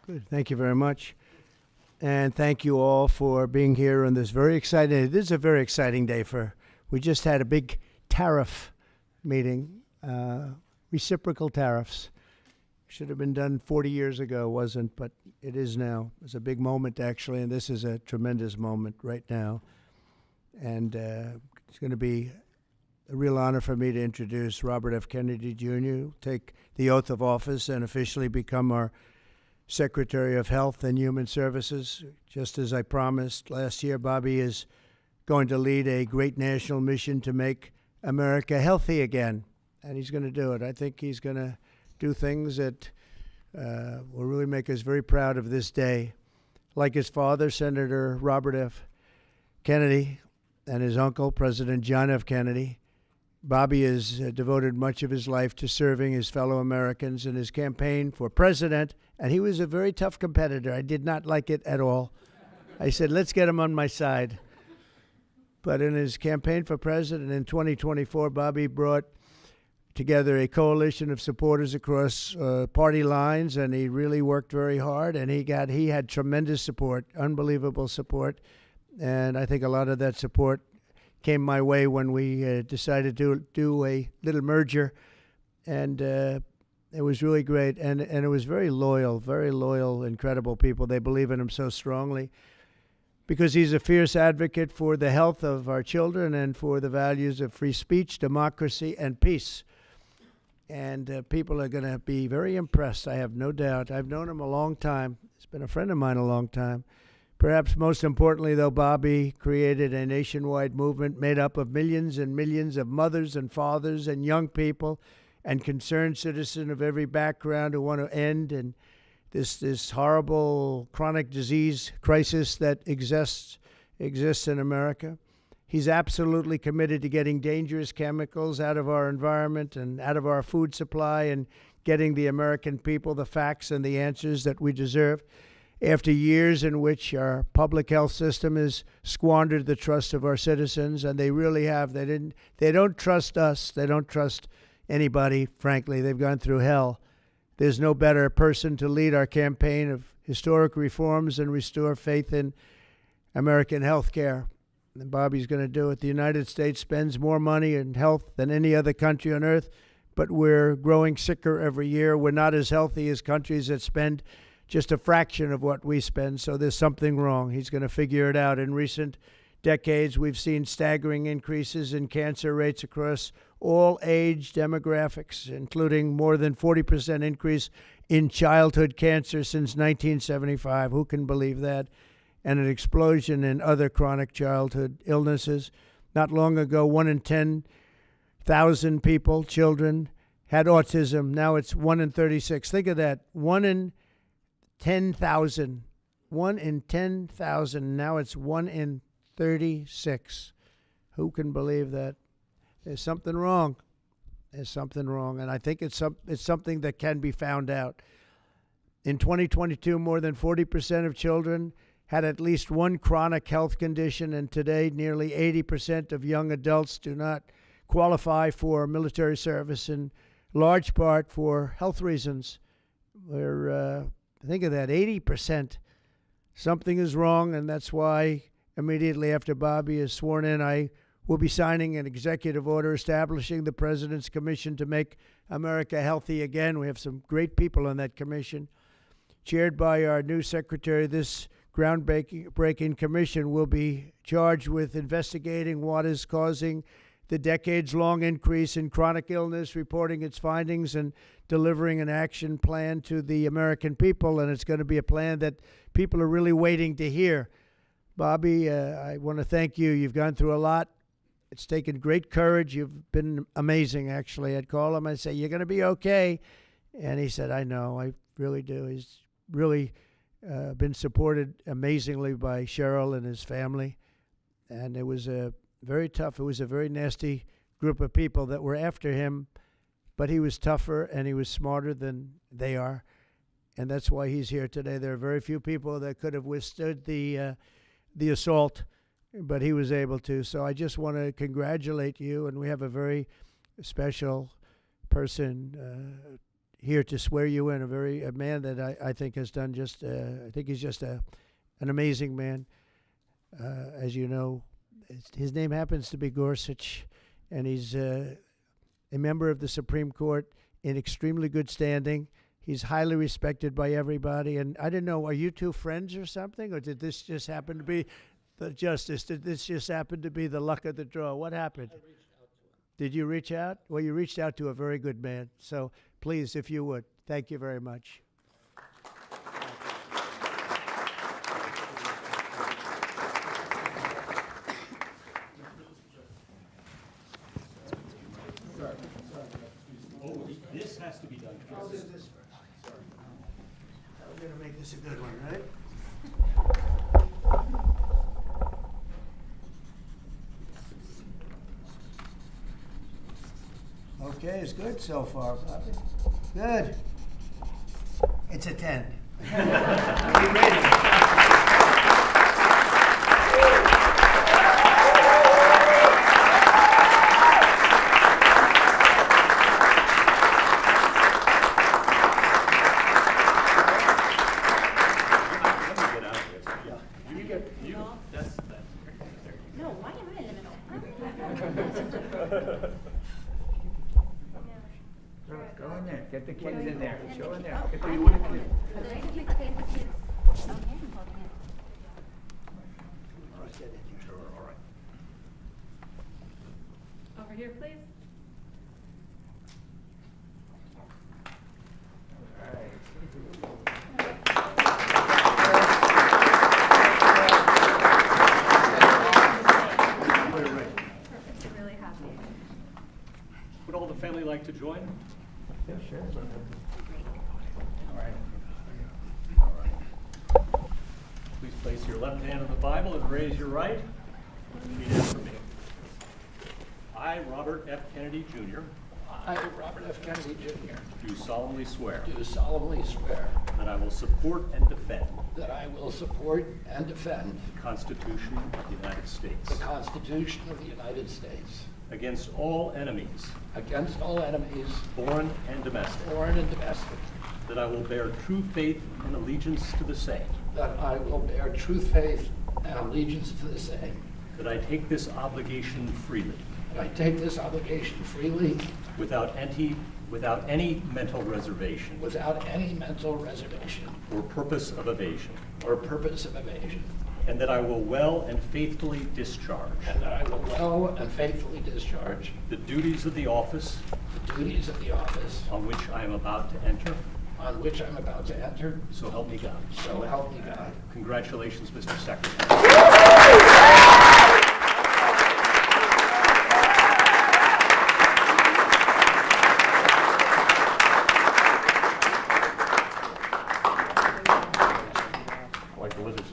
Good. Thank you very much. And thank you all for being here on this very exciting, this is a very exciting day we just had a big tariff meeting, reciprocal tariffs. Should have been done 40 years ago, wasn't, but it is now. It's a big moment, actually, and this is a tremendous moment right now. And it's going to be a real honor for me to introduce Robert F. Kennedy Jr., take the oath of office and officially become our Secretary of Health and Human Services. Just as I promised last year, Bobby is going to lead a great national mission to make America healthy again, and he's going to do it. I think he's going to do things that will really make us very proud of this day. Like his father, Senator Robert F. Kennedy, and his uncle, President John F. Kennedy, Bobby has devoted much of his life to serving his fellow Americans in his campaign for president, and he was a very tough competitor. I did not like it at all. I said, let's get him on my side. But in his campaign for president in 2024, Bobby brought together a coalition of supporters across party lines, and he really worked very hard, and he had tremendous support, unbelievable support, and I think a lot of that support came my way when we decided to do a little merger, and it was really great, and it was very loyal, incredible people. They believe in him so strongly because he's a fierce advocate for the health of our children and for the values of free speech, democracy, and peace. And people are going to be very impressed, I have no doubt. I've known him a long time. He's been a friend of mine a long time. Perhaps most importantly, though, Bobby created a nationwide movement made up of millions and millions of mothers and fathers and young people and concerned citizens of every background who want to end and this horrible chronic disease crisis that exists in America. He's absolutely committed to getting dangerous chemicals out of our environment and out of our food supply and getting the American people the facts and the answers that we deserve. After years in which our public health system has squandered the trust of our citizens, and they really have. They don't trust us. They don't trust anybody, frankly. They've gone through hell. There's no better person to lead our campaign of historic reforms and restore faith in American health care. And Bobby's going to do it. The United States spends more money in health than any other country on earth, but we're growing sicker every year. We're not as healthy as countries that spend just a fraction of what we spend, so there's something wrong. He's going to figure it out. In recent decades, we've seen staggering increases in cancer rates across all age demographics, including more than 40% increase in childhood cancer since 1975. Who can believe that? And an explosion in other chronic childhood illnesses. Not long ago, 1 in 10,000 people, children, had autism. Now it's 1 in 36. Think of that. 1 in 10,000. 1 in 10,000. Now it's 1 in 36. Who can believe that? There's something wrong. There's something wrong. And I think it's something that can be found out. In 2022, more than 40% of children had at least one chronic health condition, and today nearly 80% of young adults do not qualify for military service, in large part for health reasons. Think of that, 80%. Something is wrong, and that's why immediately after Bobby is sworn in, I will be signing an executive order establishing the President's Commission to make America healthy again. We have some great people on that commission. Chaired by our new secretary, this groundbreaking commission will be charged with investigating what is causing the decades-long increase in chronic illness, reporting its findings, and delivering an action plan to the American people. And it's going to be a plan that people are really waiting to hear. Bobby, I want to thank you. You've gone through a lot. It's taken great courage. You've been amazing, actually. I'd call him and say, you're going to be okay. And he said, I know, I really do. He's really been supported amazingly by Cheryl and his family. And it was very tough. It was a very nasty group of people that were after him, but he was tougher and he was smarter than they are. And that's why he's here today. There are very few people that could have withstood the assault, but he was able to. So I just want to congratulate you, and we have a very special person here to swear you in, a man that I think has done just, I think he's just an amazing man. As you know, his name happens to be Gorsuch, and he's a member of the Supreme Court in extremely good standing. He's highly respected by everybody. And I didn't know, are you two friends or something? Or did this just happen to be the justice? Did this just happen to be the luck of the draw? What happened? I reached out to him. Did you reach out? Well, you reached out to a very good man. So please, if you would, thank you very much. This has to be done I'll first. do this first. Sorry. We're going to make this a good one, right? Okay, it's good so far, Bobby. Good. It's a 10. Are you ready? No, why am I in the middle? Go in there, get the kids in there, show in there. Get the Okay, kids. the kids. Okay, I'm holding it. Over here, please. Perfect, I'm really happy. Would all the family like to join? Yeah, sure. All right. Please place your left hand on the Bible and raise your right. Repeat after me. I, Robert F. Kennedy, Jr., I, Robert F. Kennedy, Jr., do solemnly swear do solemnly swear that I will support and defend that I will support and defend the Constitution of the United States the Constitution of the United States against all enemies, against all enemies, foreign and domestic, foreign and domestic, that I will bear true faith and allegiance to the same, that I will bear true faith and allegiance to the same, that I take this obligation freely, that I take this obligation freely without any mental reservation without any mental reservation or purpose of evasion, or purpose of evasion, and that I will well and faithfully discharge and that I will well and faithfully discharge the duties of the office the duties of the office on which I am about to enter. on which I'm about to enter. So help me God. So help me God. Congratulations, Mr. Secretary. Like Elizabeth's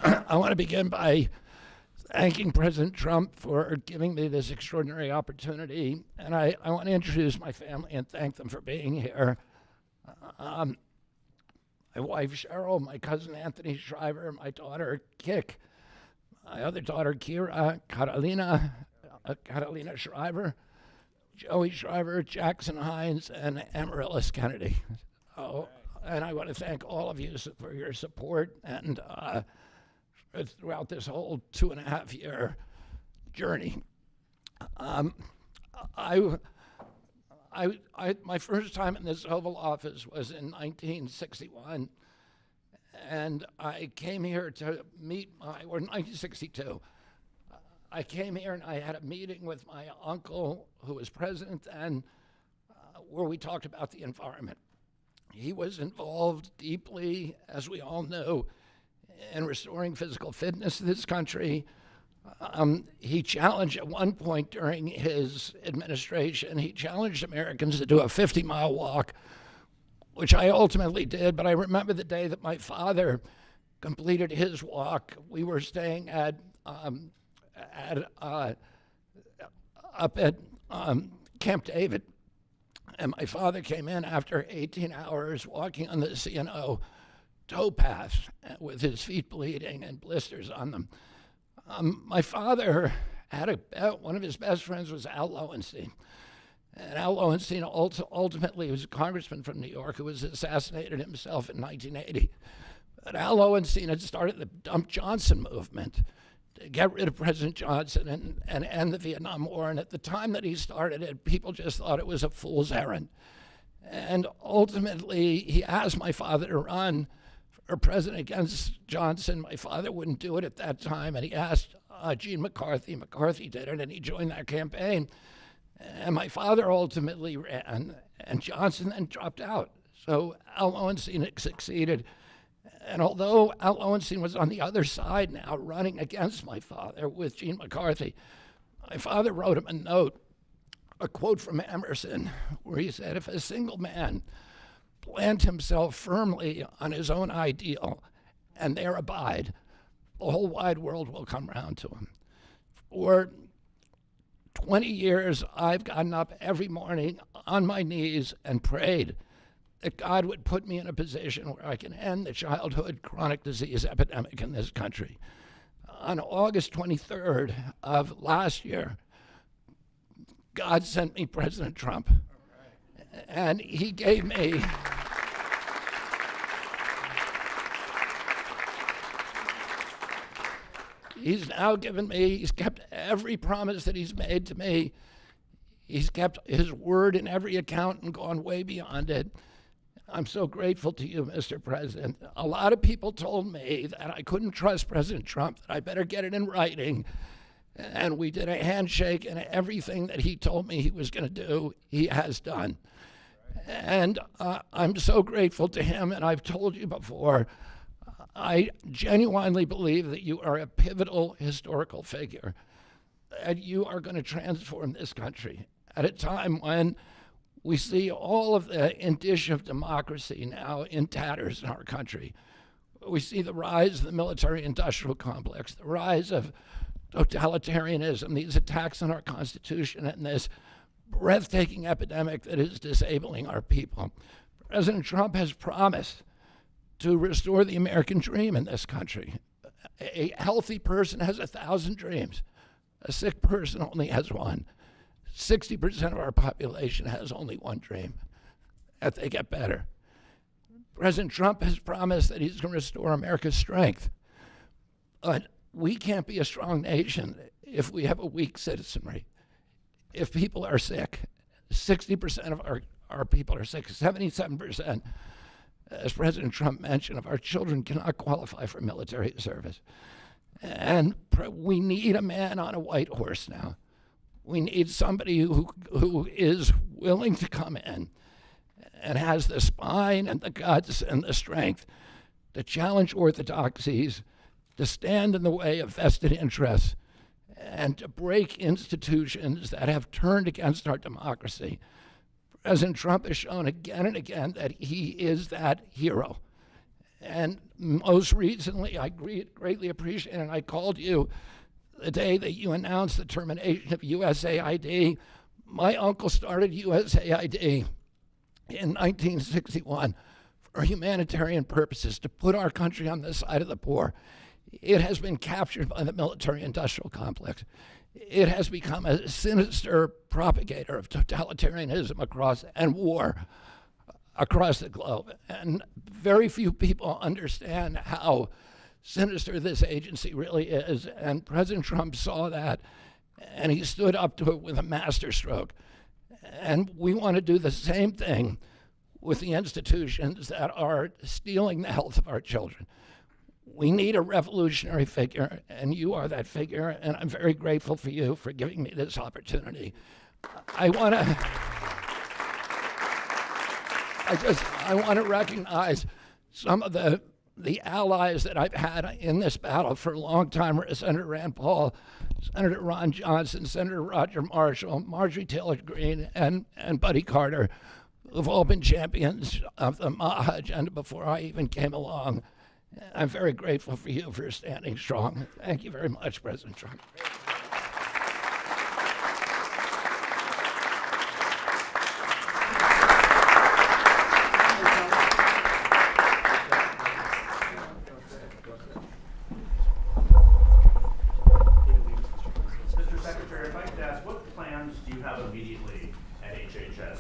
I want to begin by thanking President Trump for giving me this extraordinary opportunity. And I want to introduce my family and thank them for being here. My wife, Cheryl, my cousin, Anthony Shriver, my daughter, Kik, my other daughter, Kira, Catalina Shriver, Joey Shriver, Jackson Hines, and Amaryllis Kennedy. Oh, and I want to thank all of you for your support and throughout this whole 2.5-year journey. My first time in this Oval Office was in 1961, and I came here to meet or 1962. I came here and I had a meeting with my uncle, who was president then, where we talked about the environment. He was involved deeply, as we all know, in restoring physical fitness in this country. He challenged at one point during his administration, he challenged Americans to do a 50-mile walk, which I ultimately did. But I remember the day that my father completed his walk. We were staying up at Camp David, and my father came in after 18 hours walking on the CNO towpath with his feet bleeding and blisters on them. My father had a bet. One of his best friends was Al Lowenstein. And Al Lowenstein ultimately was a congressman from New York who was assassinated himself in 1980. But Al Lowenstein had started the Dump Johnson movement to get rid of President Johnson and end the Vietnam War. And at the time that he started it, people just thought it was a fool's errand. And ultimately, he asked my father to run for president against Johnson. My father wouldn't do it at that time, and he asked Gene McCarthy. McCarthy did it, and he joined that campaign. And my father ultimately ran, and Johnson then dropped out. So Al Lowenstein succeeded. And although Al Lowenstein was on the other side now, running against my father with Gene McCarthy, my father wrote him a note, a quote from Emerson, where he said, "If a single man plant himself firmly on his own ideal and there abide, the whole wide world will come round to him." For 20 years, I've gotten up every morning on my knees and prayed that God would put me in a position where I can end the childhood chronic disease epidemic in this country. On August 23rd of last year, God sent me President Trump. And he gave me he's now given me, he's kept every promise that he's made to me. He's kept his word in every account and gone way beyond it. I'm so grateful to you, Mr. President. A lot of people told me that I couldn't trust President Trump, that I better get it in writing. And we did a handshake, and everything that he told me he was going to do, he has done. And I'm so grateful to him, and I've told you before, I genuinely believe that you are a pivotal historical figure, that you are going to transform this country at a time when we see all of the indicia of democracy now in tatters in our country. We see the rise of the military-industrial complex, the rise of totalitarianism, these attacks on our Constitution, and this breathtaking epidemic that is disabling our people. President Trump has promised to restore the American dream in this country. A healthy person has 1,000 dreams. A sick person only has one. 60% of our population has only one dream, that they get better. President Trump has promised that he's going to restore America's strength. But we can't be a strong nation if we have a weak citizenry. If people are sick, 60% of our people are sick, 77%, as President Trump mentioned, of our children cannot qualify for military service. And we need a man on a white horse now. We need somebody who is willing to come in and has the spine and the guts and the strength to challenge orthodoxies, to stand in the way of vested interests, and to break institutions that have turned against our democracy. President Trump has shown again and again that he is that hero. And most recently, I greatly appreciate it, and I called you the day that you announced the termination of USAID. My uncle started USAID in 1961 for humanitarian purposes, to put our country on the side of the poor. It has been captured by the military-industrial complex. It has become a sinister propagator of totalitarianism and war across the globe. And very few people understand how sinister this agency really is. And President Trump saw that, and he stood up to it with a masterstroke. And we want to do the same thing with the institutions that are stealing the health of our children. We need a revolutionary figure, and you are that figure, and I'm very grateful for you for giving me this opportunity. I want to recognize some of the allies that I've had in this battle for a long time: Senator Rand Paul, Senator Ron Johnson, Senator Roger Marshall, Marjorie Taylor Greene, and Buddy Carter, who've all been champions of the MAHA agenda before I even came along. I'm very grateful for you for standing strong. Thank you very much, President Trump. Mr.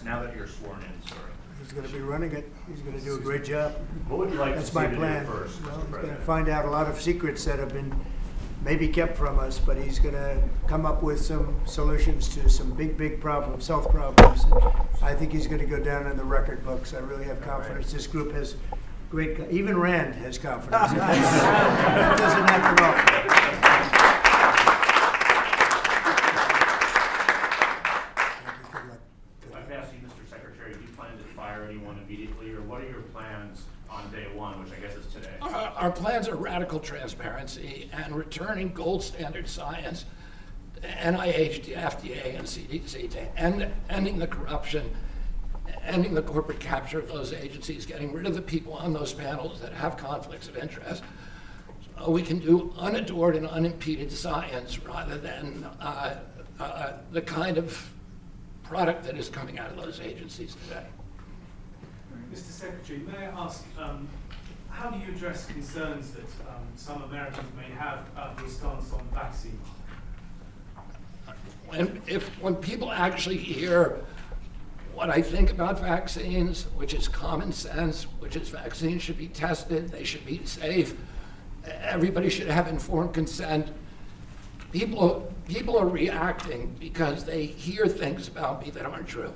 next, now that you're sworn in, sir? He's going to be running it. He's going to do a great job. What would you like to That's see my to do plan. first, Well, Mr. he's going to President? find out a lot of secrets that have been maybe kept from us, but he's going to come up with some solutions to some big problems, health problems. And I think he's going to go down in the record books. I really have confidence. This group has even Rand has confidence. That doesn't happen often. If I pass you, Mr. Secretary, do you plan to fire anyone immediately, or what are your plans on day one, which I guess is today? Our plans are radical transparency and returning gold standard science, NIH, the FDA, and CDC, to ending the corruption, ending the corporate capture of those agencies, getting rid of the people on those panels that have conflicts of interest. So we can do unadored and unimpeded science rather than the kind of product that is coming out of those agencies today. Mr. Secretary, may I ask, how do you address concerns that some Americans may have about the stance on vaccine? When people actually hear what I think about vaccines, which is common sense, which is vaccines should be tested, they should be safe, everybody should have informed consent. People are reacting because they hear things about me that aren't true.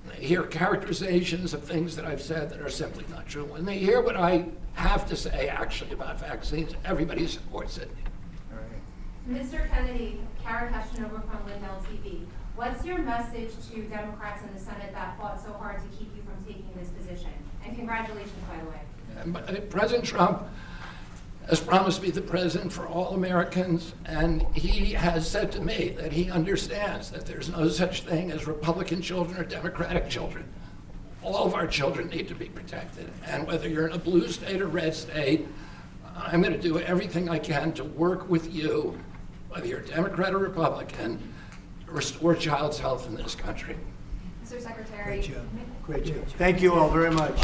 They hear characterizations of things that I've said that are simply not true. When they hear what I have to say actually about vaccines, everybody supports it. Mr. Kennedy, Kara Keshnova from Lindell TV. What's your message to Democrats in the Senate that fought so hard to keep you from taking this position? And congratulations, by the way. And President Trump has promised to be the president for all Americans, and he has said to me that he understands that there's no such thing as Republican children or Democratic children. All of our children need to be protected, and whether you're in a blue state or red state, I'm going to do everything I can to work with you, whether you're Democrat or Republican, to restore child's health in this country. Mr. Secretary. Great job. Great job. Thank you all very much.